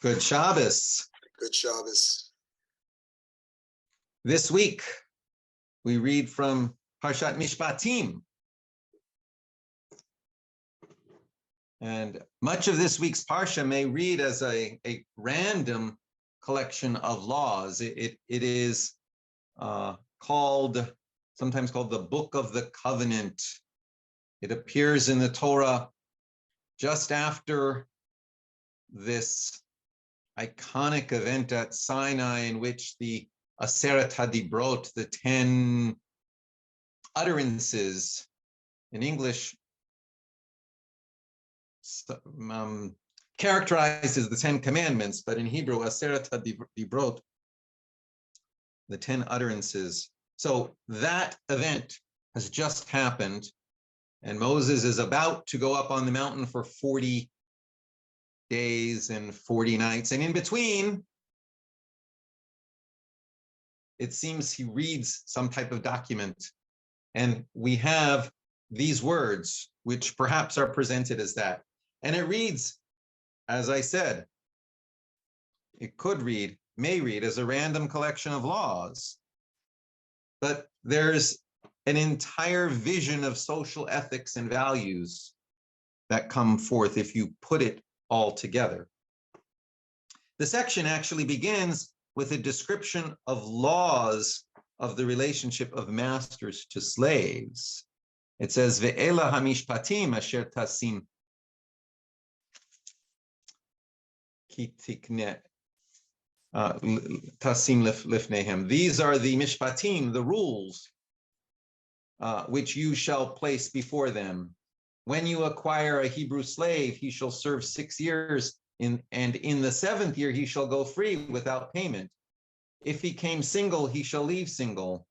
Good Shabbos. Good Shabbos. This week, we read from Parshat Mishpatim. And much of this week's Parsha may read as a random collection of laws. It is sometimes called the Book of the Covenant. It appears in the Torah just after this iconic event at Sinai in which the Aseret HaDibrot, the 10 utterances, in English, characterizes the 10 commandments, but in Hebrew, Aseret HaDibrot, the 10 utterances. So that event has just happened, and Moses is about to go up on the mountain for 40 days and 40 nights. And in between, it seems he reads some type of document. And we have these words, which perhaps are presented as that. And it reads, as I said, it may read as a random collection of laws. But there's an entire vision of social ethics and values that come forth if you put it all together. The section actually begins with a description of laws of the relationship of masters to slaves. It says, Ve'ela hamishpatim asher tasim lifnehem. These are the mishpatim, the rules, which you shall place before them. When you acquire a Hebrew slave, he shall serve 6 years, and in the 7th year he shall go free without payment. If he came single, he shall leave single.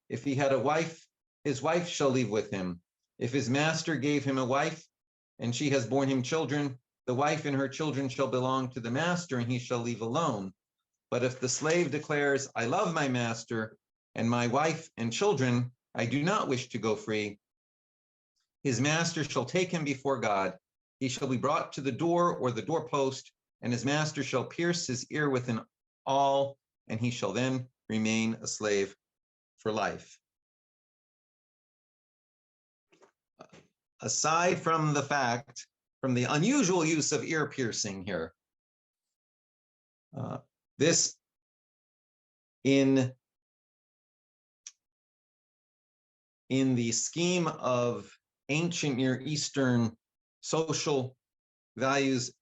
If he had a wife, his wife shall leave with him. If his master gave him a wife, and she has borne him children, the wife and her children shall belong to the master, and he shall leave alone. But if the slave declares, I love my master, and my wife and children, I do not wish to go free, his master shall take him before God. He shall be brought to the door or the doorpost, and his master shall pierce his ear with an awl, and he shall then remain a slave for life. Aside from the unusual use of ear piercing here, this in the scheme of ancient Near Eastern social values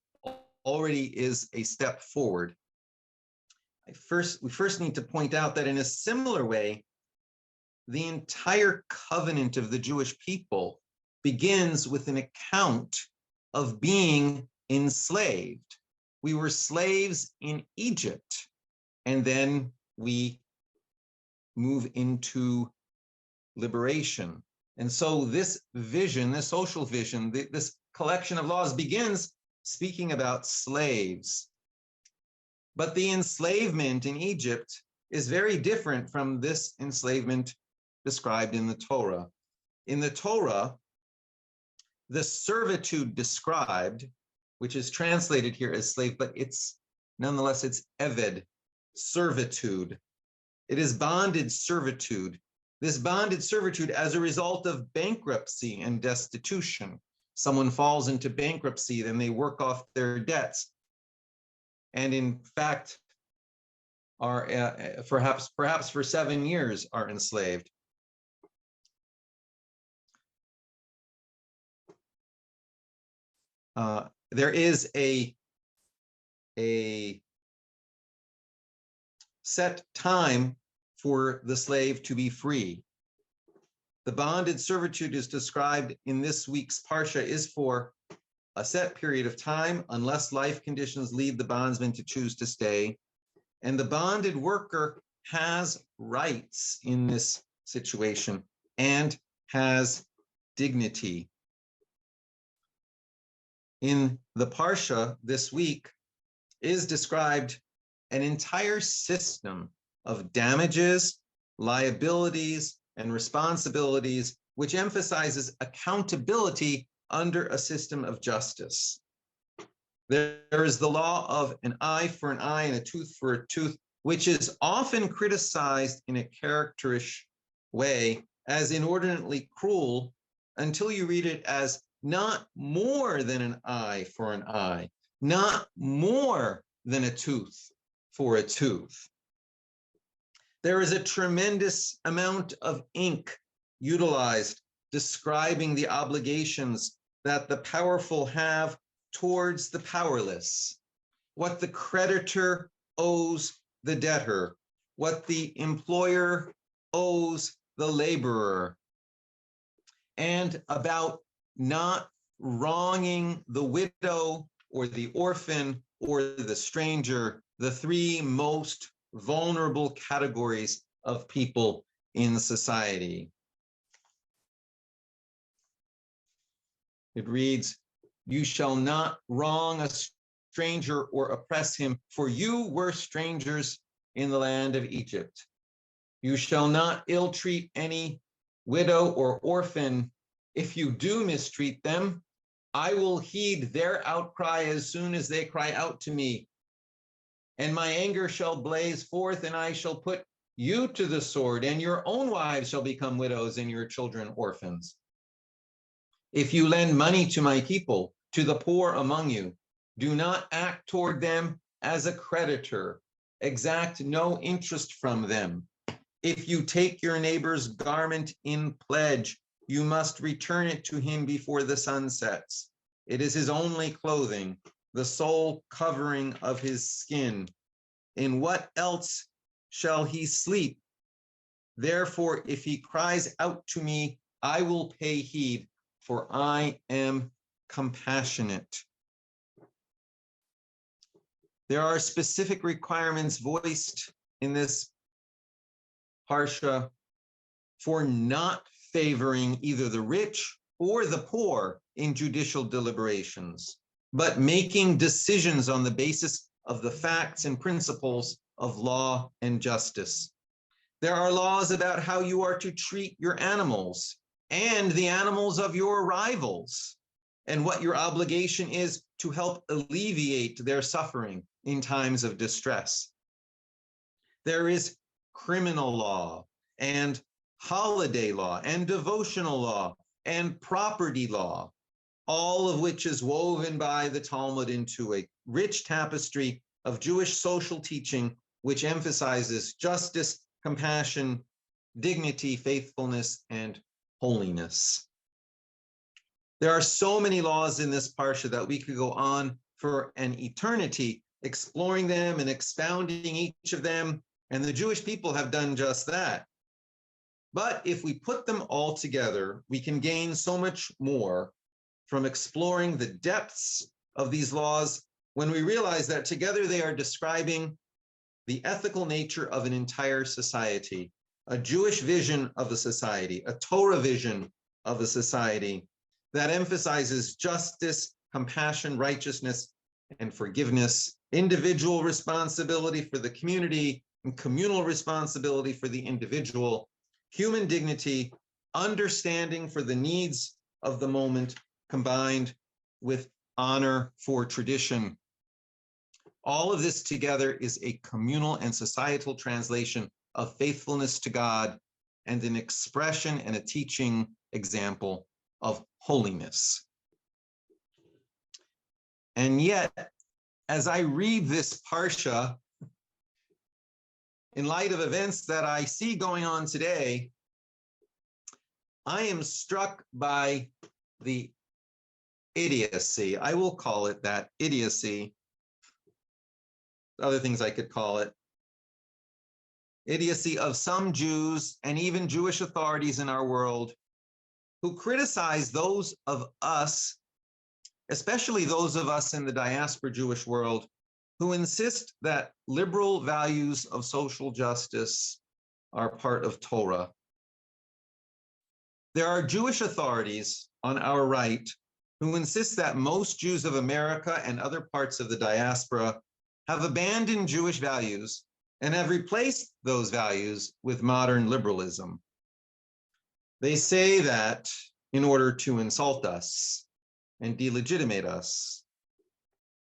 already is a step forward. We first need to point out that in a similar way, the entire covenant of the Jewish people begins with an account of being enslaved. We were slaves in Egypt, and then we move into liberation. And so this vision, this social vision, this collection of laws begins speaking about slaves. But the enslavement in Egypt is very different from this enslavement described in the Torah. In the Torah, the servitude described, which is translated here as slave, but it's eved, servitude. It is bonded servitude. This bonded servitude as a result of bankruptcy and destitution. Someone falls into bankruptcy, then they work off their debts. And in fact, are perhaps for 7 years are enslaved. There is a set time for the slave to be free. The bonded servitude is described in this week's Parsha is for a set period of time unless life conditions lead the bondsman to choose to stay. And the bonded worker has rights in this situation and has dignity. In the Parsha this week is described an entire system of damages, liabilities, and responsibilities, which emphasizes accountability under a system of justice. There is the law of an eye for an eye and a tooth for a tooth, which is often criticized in a characterish way as inordinately cruel until you read it as not more than an eye for an eye, not more than a tooth for a tooth. There is a tremendous amount of ink utilized describing the obligations that the powerful have towards the powerless, what the creditor owes the debtor, what the employer owes the laborer, and about not wronging the widow or the orphan or the stranger, the three most vulnerable categories of people in society. It reads, "You shall not wrong a stranger or oppress him, for you were strangers in the land of Egypt. You shall not ill-treat any widow or orphan. If you do mistreat them, I will heed their outcry as soon as they cry out to me. And my anger shall blaze forth, and I shall put you to the sword, and your own wives shall become widows and your children orphans. If you lend money to my people, to the poor among you, do not act toward them as a creditor. Exact no interest from them. If you take your neighbor's garment in pledge, you must return it to him before the sun sets. It is his only clothing, the sole covering of his skin. In what else shall he sleep? Therefore, if he cries out to me, I will pay heed, for I am compassionate." There are specific requirements voiced in this parsha for not favoring either the rich or the poor in judicial deliberations, but making decisions on the basis of the facts and principles of law and justice. There are laws about how you are to treat your animals and the animals of your rivals, and what your obligation is to help alleviate their suffering in times of distress. There is criminal law and holiday law and devotional law and property law, all of which is woven by the Talmud into a rich tapestry of Jewish social teaching, which emphasizes justice, compassion, dignity, faithfulness, and holiness. There are so many laws in this parsha that we could go on for an eternity exploring them and expounding each of them, and the Jewish people have done just that. But if we put them all together, we can gain so much more from exploring the depths of these laws when we realize that together they are describing the ethical nature of an entire society, a Jewish vision of a society, a Torah vision of a society that emphasizes justice, compassion, righteousness, and forgiveness, individual responsibility for the community and communal responsibility for the individual, human dignity, understanding for the needs of the moment, combined with honor for tradition. All of this together is a communal and societal translation of faithfulness to God and an expression and a teaching example of holiness. And yet, as I read this parsha, in light of events that I see going on today, I am struck by the idiocy, I will call it that, idiocy, other things I could call it, idiocy of some Jews and even Jewish authorities in our world who criticize those of us, especially those of us in the diaspora Jewish world, who insist that liberal values of social justice are part of Torah. There are Jewish authorities on our right who insist that most Jews of America and other parts of the diaspora have abandoned Jewish values and have replaced those values with modern liberalism. They say that in order to insult us and delegitimate us.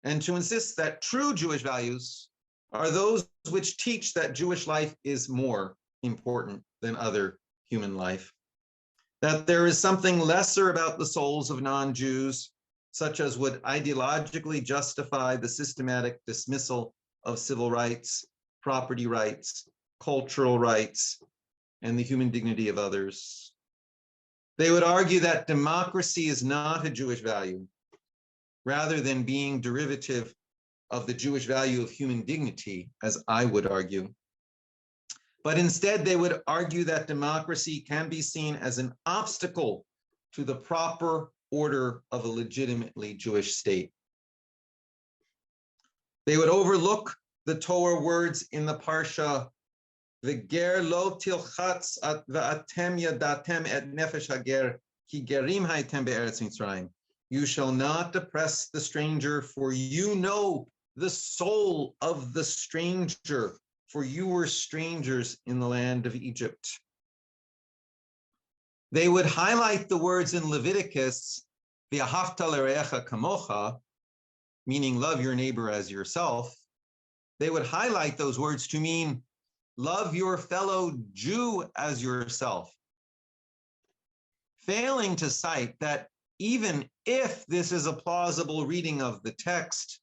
and to insist that true Jewish values are those which teach that Jewish life is more important than other human life, that there is something lesser about the souls of non-Jews, such as would ideologically justify the systematic dismissal of civil rights, property rights, cultural rights, and the human dignity of others. They would argue that democracy is not a Jewish value, rather than being derivative of the Jewish value of human dignity, as I would argue. But instead, they would argue that democracy can be seen as an obstacle to the proper order of a legitimately Jewish state. They would overlook the Torah words in the Parsha, "V'ger lo tilchatz v'atem yadatem et nefesh hager, ki gerim haytem be'eretz Mitzrayim." You shall not oppress the stranger, for you know the soul of the stranger, for you were strangers in the land of Egypt. They would highlight the words in Leviticus, "V'ahavta l'reacha kamocha," meaning love your neighbor as yourself. They would highlight those words to mean love your fellow Jew as yourself, failing to cite that even if this is a plausible reading of the text,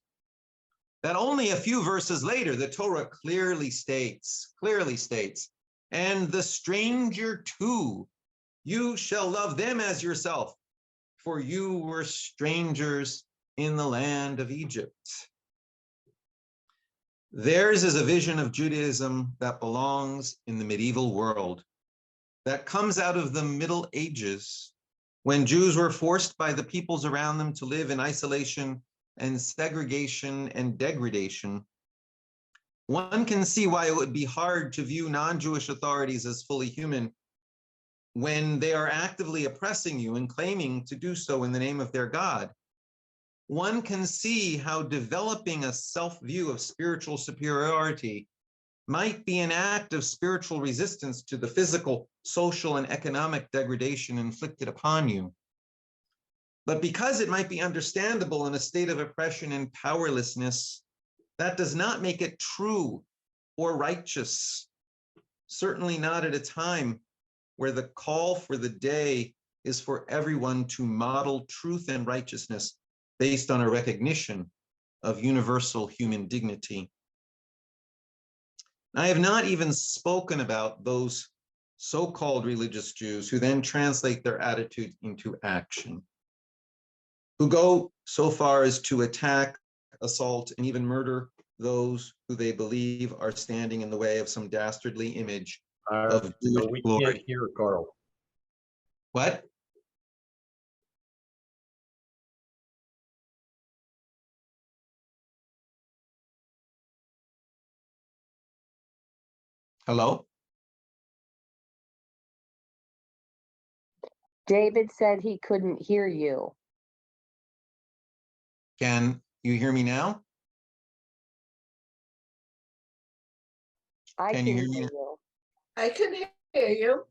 that only a few verses later, the Torah clearly states, "And the stranger too, you shall love them as yourself, for you were strangers in the land of Egypt." Theirs is a vision of Judaism that belongs in the medieval world, that comes out of the Middle Ages, when Jews were forced by the peoples around them to live in isolation and segregation and degradation. One can see why it would be hard to view non-Jewish authorities as fully human when they are actively oppressing you and claiming to do so in the name of their God. One can see how developing a self-view of spiritual superiority might be an act of spiritual resistance to the physical, social, and economic degradation inflicted upon you. But because it might be understandable in a state of oppression and powerlessness, that does not make it true or righteous, certainly not at a time where the call for the day is for everyone to model truth and righteousness based on a recognition of universal human dignity. I have not even spoken about those so-called religious Jews who then translate their attitude into action, who go so far as to attack, assault, and even murder those who they believe are standing in the way of some dastardly image of Jewish we glory. can't hear Carl. What? Hello? David said he couldn't hear you. Can you hear me now? I Can can you hear hear me? you. I can hear you.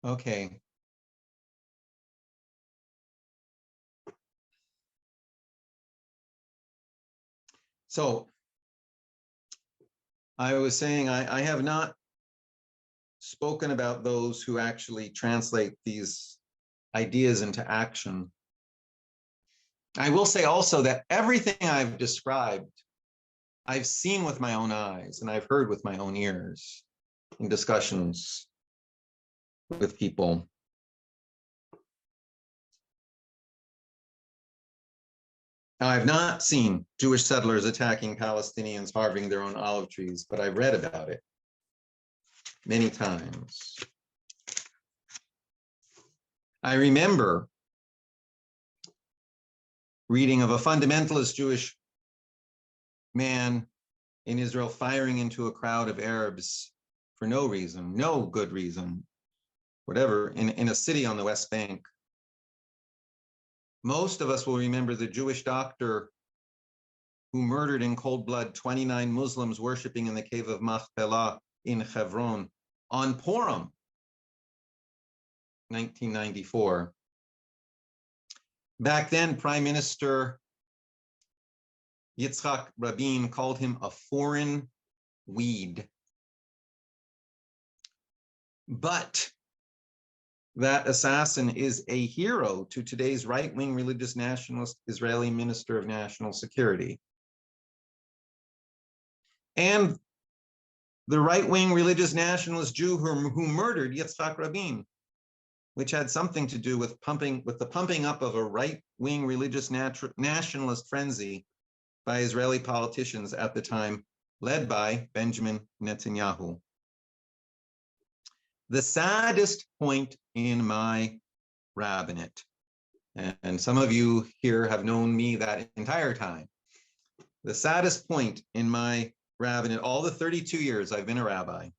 Okay. So I was saying I have not spoken about those who actually translate these ideas into action. I will say also that everything I've described, I've seen with my own eyes and I've heard with my own ears in discussions with people. Now, I've not seen Jewish settlers attacking Palestinians, harvesting their own olive trees, but I've read about it many times. I remember reading of a fundamentalist Jewish man in Israel firing into a crowd of Arabs for no reason, no good reason, whatever, in a city on the West Bank. Most of us will remember the Jewish doctor who murdered in cold blood 29 Muslims worshiping in the cave of Machpelah in Hebron on Purim, 1994. Back then, Prime Minister Yitzhak Rabin called him a foreign weed. But that assassin is a hero to today's right-wing religious nationalist Israeli Minister of National Security. And the right-wing religious nationalist Jew who murdered Yitzhak Rabin, which had something to do with the pumping up of a right-wing religious nationalist frenzy by Israeli politicians at the time, led by Benjamin Netanyahu. The saddest point in my rabbinate, and some of you here have known me that entire time, the saddest point in my rabbinate, all the 32 years I've been a rabbi,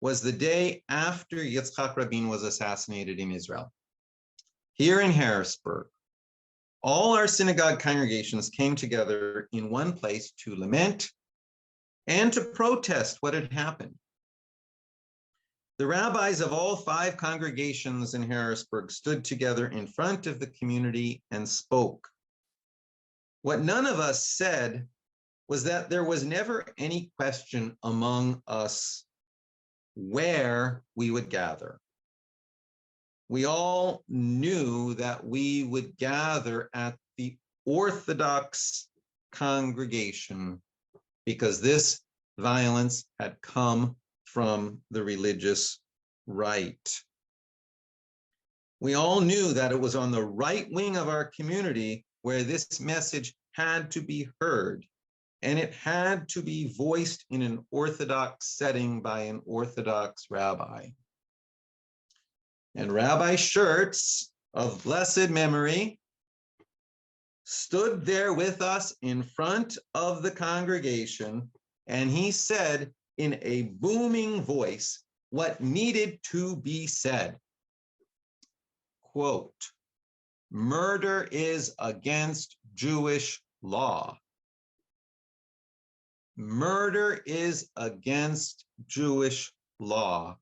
was the day after Yitzhak Rabin was assassinated in Israel. Here in Harrisburg, all our synagogue congregations came together in one place to lament and to protest what had happened. The rabbis of all 5 congregations in Harrisburg stood together in front of the community and spoke. What none of us said was that there was never any question among us where we would gather. We all knew that we would gather at the Orthodox congregation because this violence had come from the religious right. We all knew that it was on the right wing of our community where this message had to be heard, and it had to be voiced in an Orthodox setting by an Orthodox rabbi. And Rabbi Schertz of blessed memory stood there with us in front of the congregation, and he said in a booming voice what needed to be said. Quote, "Murder is against Jewish law. Murder is against Jewish law."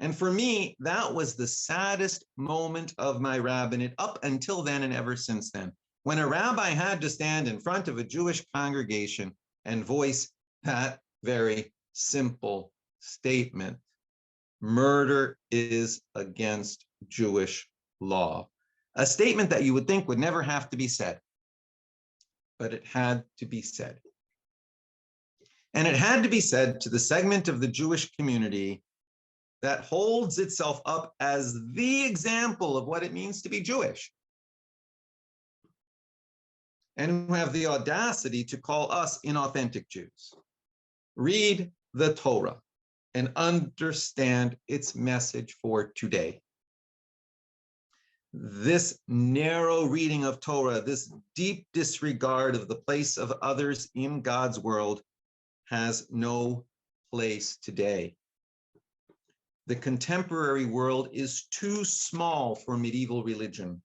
And for me, that was the saddest moment of my rabbinate up until then and ever since then, when a rabbi had to stand in front of a Jewish congregation and voice that very simple statement. Murder is against Jewish law. A statement that you would think would never have to be said, but it had to be said. And it had to be said to the segment of the Jewish community that holds itself up as the example of what it means to be Jewish, and who have the audacity to call us inauthentic Jews. Read the Torah and understand its message for today. This narrow reading of Torah, this deep disregard of the place of others in God's world, has no place today. The contemporary world is too small for medieval religion.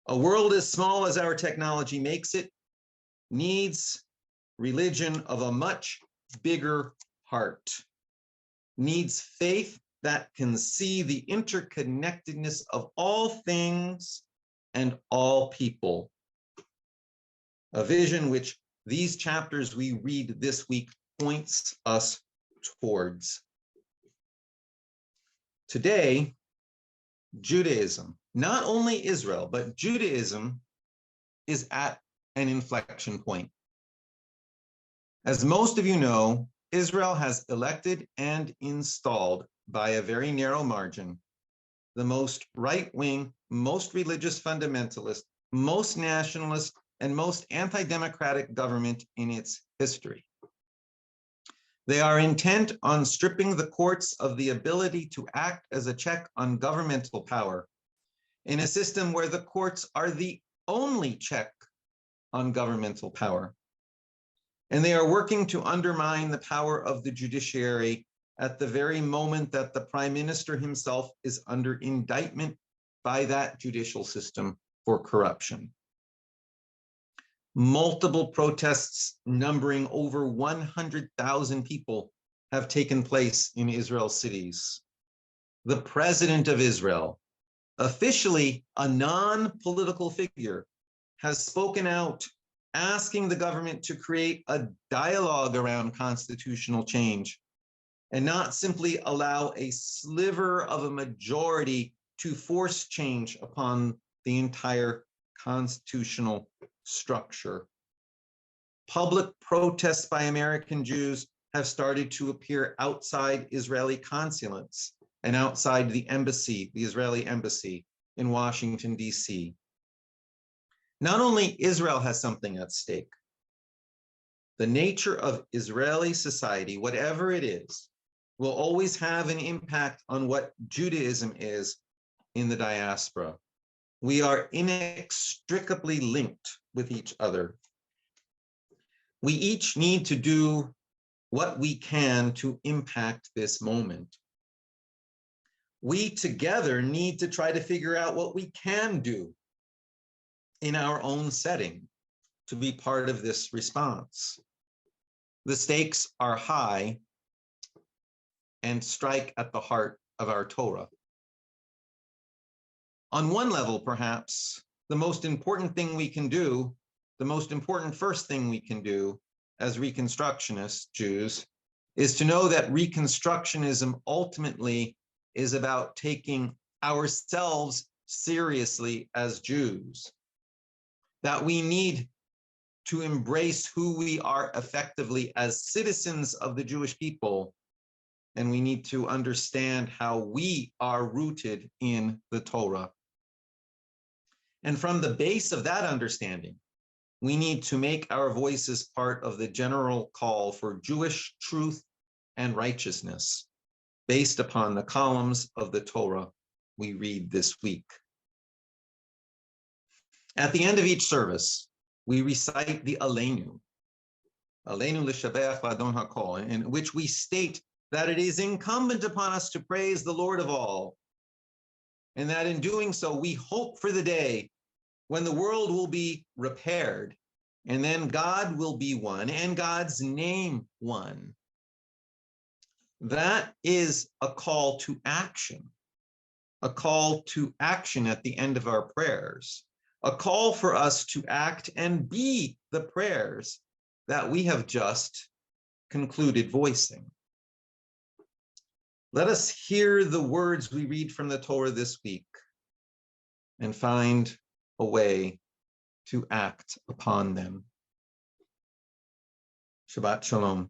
A world as small as our technology makes it needs religion of a much bigger heart, needs faith that can see the interconnectedness of all things and all people. A vision which these chapters we read this week points us towards. Today, Judaism, not only Israel, but Judaism is at an inflection point. As most of you know, Israel has elected and installed by a very narrow margin the most right-wing, most religious fundamentalist, most nationalist, and most anti-democratic government in its history. They are intent on stripping the courts of the ability to act as a check on governmental power in a system where the courts are the only check on governmental power. And they are working to undermine the power of the judiciary at the very moment that the prime minister himself is under indictment by that judicial system for corruption. Multiple protests numbering over 100,000 people have taken place in Israel's cities. The president of Israel, Officially, a non-political figure has spoken out, asking the government to create a dialogue around constitutional change and not simply allow a sliver of a majority to force change upon the entire constitutional structure. Public protests by American Jews have started to appear outside Israeli consulates and outside the embassy, the Israeli embassy in Washington, D.C. Not only Israel has something at stake, the nature of Israeli society, whatever it is, will always have an impact on what Judaism is in the diaspora. We are inextricably linked with each other. We each need to do what we can to impact this moment. We together need to try to figure out what we can do in our own setting to be part of this response. The stakes are high and strike at the heart of our Torah. On one level, perhaps, the most important thing we can do, the most important first thing we can do as Reconstructionist Jews, is to know that Reconstructionism ultimately is about taking ourselves seriously as Jews, that we need to embrace who we are effectively as citizens of the Jewish people, and we need to understand how we are rooted in the Torah. And from the base of that understanding, we need to make our voices part of the general call for Jewish truth and righteousness based upon the columns of the Torah we read this week. At the end of each service, we recite the Aleinu l'shabeach v'adon hakol, in which we state that it is incumbent upon us to praise the Lord of all, and that in doing so, we hope for the day when the world will be repaired, and then God will be one, and God's name one. That is a call to action at the end of our prayers, a call for us to act and be the prayers that we have just concluded voicing. Let us hear the words we read from the Torah this week and find a way to act upon them. Shabbat Shalom.